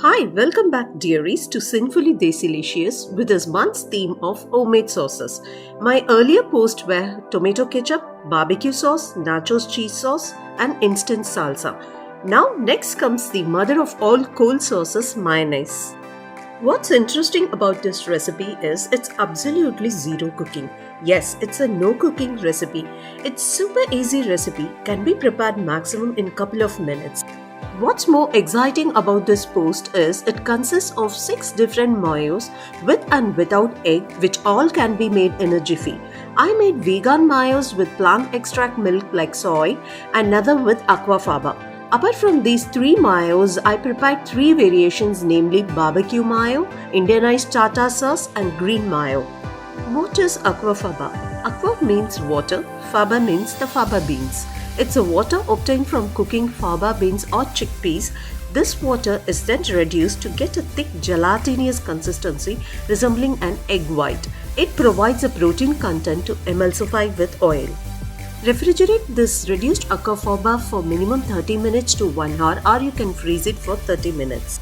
Hi, welcome back, dearies, to Sinfully Desilicious with this month's theme of homemade sauces. My earlier posts were tomato ketchup, barbecue sauce, nachos cheese sauce, and instant salsa. Now, next comes the mother of all cold sauces, mayonnaise. What's interesting about this recipe is it's absolutely zero cooking. Yes, it's a no cooking recipe. It's super easy recipe, can be prepared maximum in couple of minutes. What's more exciting about this post is it consists of 6 different mayos with and without egg, which all can be made in a jiffy. I made vegan mayos with plant extract milk like soy and another with Aquafaba. Apart from these 3 mayos, I prepared 3 variations, namely barbecue mayo, Indianised Tartar sauce and green mayo. What is Aquafaba? Aqua means water, faba means the faba beans. It's a water obtained from cooking faba beans or chickpeas. This water is then reduced to get a thick gelatinous consistency resembling an egg white. It provides a protein content to emulsify with oil. Refrigerate this reduced aquafaba for minimum 30 minutes to 1 hour, or you can freeze it for 30 minutes.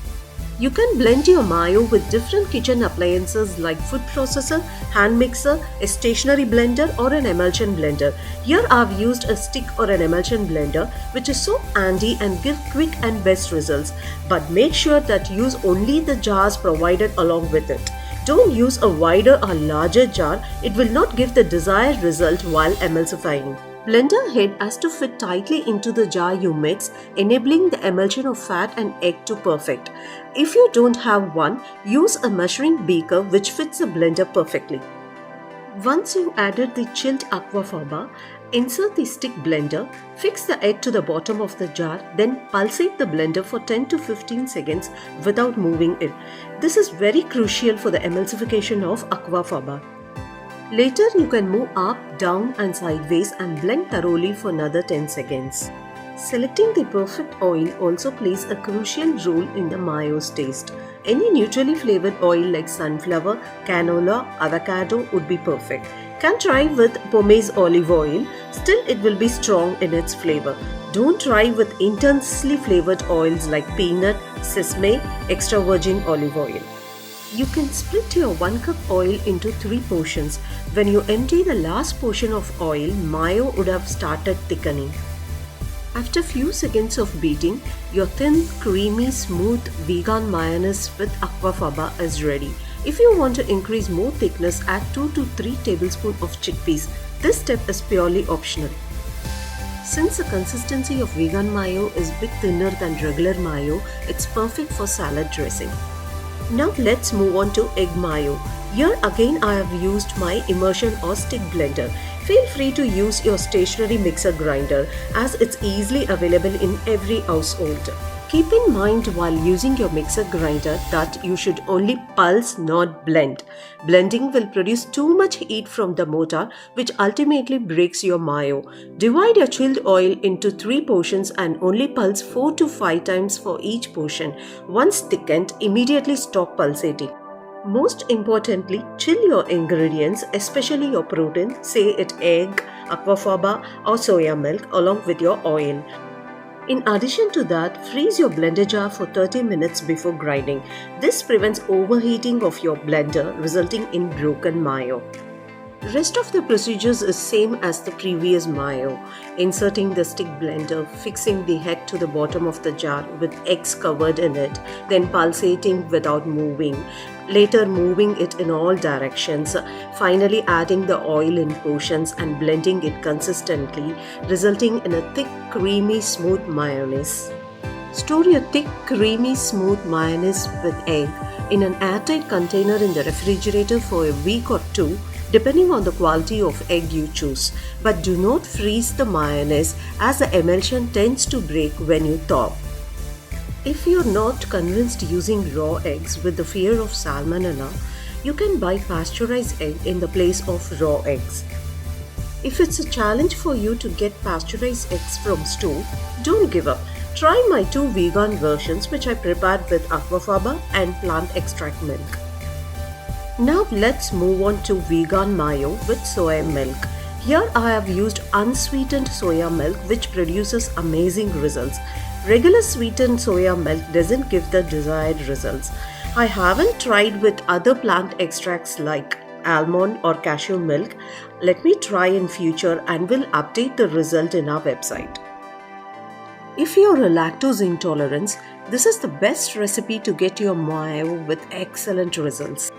You can blend your mayo with different kitchen appliances like food processor, hand mixer, a stationary blender or an emulsion blender. Here I've used a stick or an emulsion blender, which is so handy and give quick and best results. But make sure that use only the jars provided along with it. Don't use a wider or larger jar, it will not give the desired result while emulsifying. Blender head has to fit tightly into the jar you mix, enabling the emulsion of fat and egg to perfect. If you don't have one, use a measuring beaker which fits the blender perfectly. Once you added the chilled aquafaba, insert the stick blender, fix the head to the bottom of the jar, then pulsate the blender for 10 to 15 seconds without moving it. This is very crucial for the emulsification of aquafaba. Later, you can move up, down and sideways and blend thoroughly for another 10 seconds. Selecting the perfect oil also plays a crucial role in the mayo's taste. Any neutrally flavored oil like sunflower, canola, avocado would be perfect. Can try with pomace olive oil, still it will be strong in its flavor. Don't try with intensely flavored oils like peanut, sesame, extra virgin olive oil. You can split your 1 cup oil into 3 portions. When you empty the last portion of oil, mayo would have started thickening. After few seconds of beating, your thin, creamy, smooth vegan mayonnaise with aquafaba is ready. If you want to increase more thickness, add 2 to 3 tablespoons of chickpeas. This step is purely optional. Since the consistency of vegan mayo is a bit thinner than regular mayo, it's perfect for salad dressing. Now let's move on to egg mayo. Here again I have used my immersion or stick blender. Feel free to use your stationary mixer grinder as it's easily available in every household. Keep in mind while using your mixer grinder that you should only pulse, not blend. Blending will produce too much heat from the motor, which ultimately breaks your mayo. Divide your chilled oil into 3 portions and only pulse 4 to 5 times for each portion. Once thickened, immediately stop pulsating. Most importantly, chill your ingredients, especially your protein, say it egg, aquafaba or soya milk, along with your oil. In addition to that, freeze your blender jar for 30 minutes before grinding. This prevents overheating of your blender, resulting in broken mayo. Rest of the procedures is same as the previous mayo. Inserting the stick blender, fixing the head to the bottom of the jar with eggs covered in it, then pulsating without moving. Later moving it in all directions. Finally adding the oil in portions and blending it consistently, resulting in a thick, creamy, smooth mayonnaise. Store your thick, creamy, smooth mayonnaise with egg in an airtight container in the refrigerator for a week or 2, depending on the quality of egg you choose. But do not freeze the mayonnaise as the emulsion tends to break when you thaw. If you're not convinced using raw eggs with the fear of salmonella, you can buy pasteurized egg in the place of raw eggs. If it's a challenge for you to get pasteurized eggs from store, don't give up. Try my 2 vegan versions which I prepared with aquafaba and plant extract milk. Now let's move on to vegan mayo with soy milk. Here I have used unsweetened soya milk which produces amazing results. Regular sweetened soya milk doesn't give the desired results. I haven't tried with other plant extracts like almond or cashew milk. Let me try in future and will update the result in our website. If you're a lactose intolerant, this is the best recipe to get your mayo with excellent results.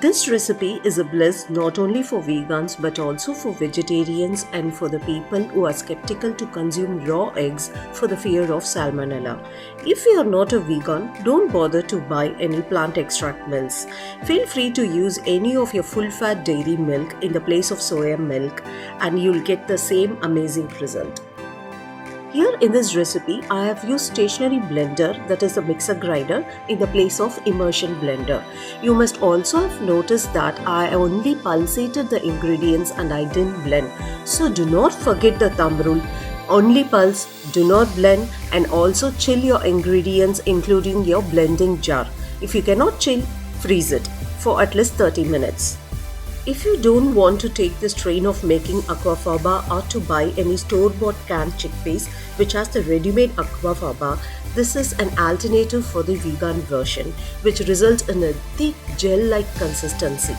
This recipe is a bliss not only for vegans but also for vegetarians and for the people who are skeptical to consume raw eggs for the fear of salmonella. If you are not a vegan, don't bother to buy any plant extract milks. Feel free to use any of your full-fat dairy milk in the place of soya milk and you'll get the same amazing result. Here in this recipe, I have used stationary blender, that is a mixer grinder, in the place of immersion blender. You must also have noticed that I only pulsated the ingredients and I didn't blend. So do not forget the thumb rule. Only pulse, do not blend, and also chill your ingredients including your blending jar. If you cannot chill, freeze it for at least 30 minutes. If you don't want to take the strain of making Aquafaba or to buy any store-bought canned chickpeas which has the ready-made Aquafaba, this is an alternative for the vegan version which results in a thick gel-like consistency.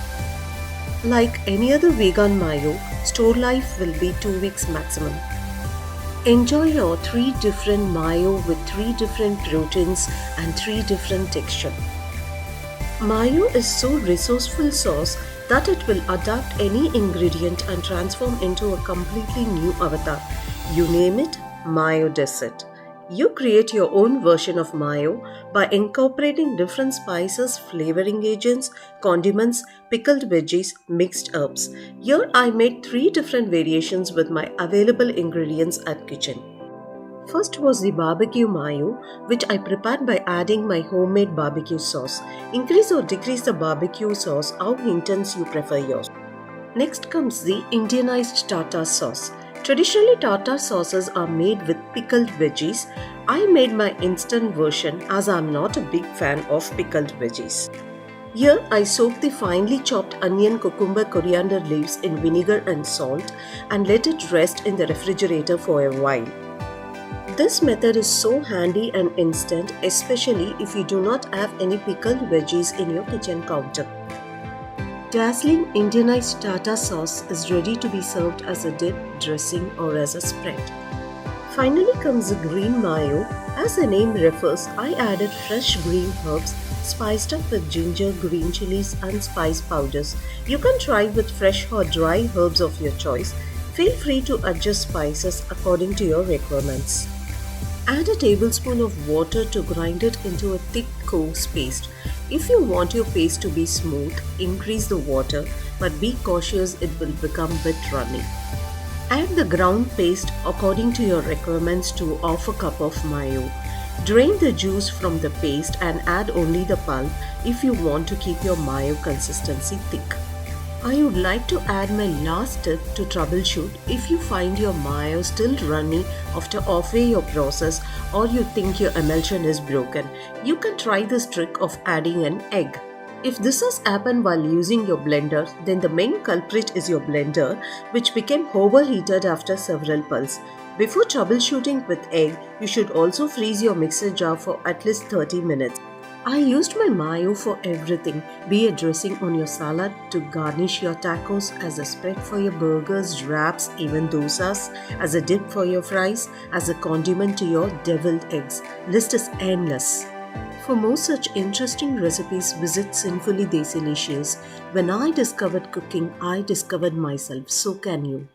Like any other vegan mayo, store life will be 2 weeks maximum. Enjoy your 3 different mayo with 3 different proteins and 3 different texture. Mayo is so resourceful sauce that it will adapt any ingredient and transform into a completely new avatar. You name it, Mayo does it. You create your own version of mayo by incorporating different spices, flavoring agents, condiments, pickled veggies, mixed herbs. Here I made 3 different variations with my available ingredients at kitchen. First was the barbecue mayo, which I prepared by adding my homemade barbecue sauce. Increase or decrease the barbecue sauce how intense you prefer yours. Next comes the Indianised Tartar sauce. Traditionally, tartar sauces are made with pickled veggies. I made my instant version as I am not a big fan of pickled veggies. Here I soak the finely chopped onion, cucumber, coriander leaves in vinegar and salt and let it rest in the refrigerator for a while. This method is so handy and instant, especially if you do not have any pickled veggies in your kitchen counter. Dazzling Indianized tartar sauce is ready to be served as a dip, dressing or as a spread. Finally comes the green mayo. As the name refers, I added fresh green herbs spiced up with ginger, green chilies and spice powders. You can try with fresh or dry herbs of your choice. Feel free to adjust spices according to your requirements. Add a tablespoon of water to grind it into a thick coarse paste. If you want your paste to be smooth, increase the water, but be cautious, it will become a bit runny. Add the ground paste according to your requirements to half a cup of mayo. Drain the juice from the paste and add only the pulp if you want to keep your mayo consistency thick. I would like to add my last tip to troubleshoot if you find your mayo still runny after halfway your process or you think your emulsion is broken. You can try this trick of adding an egg. If this has happened while using your blender, then the main culprit is your blender, which became overheated after several pulses. Before troubleshooting with egg, you should also freeze your mixer jar for at least 30 minutes. I used my mayo for everything, be it dressing on your salad, to garnish your tacos, as a spread for your burgers, wraps, even dosas, as a dip for your fries, as a condiment to your deviled eggs. List is endless. For more such interesting recipes, visit Sinfully Desilicious. When I discovered cooking, I discovered myself. So can you.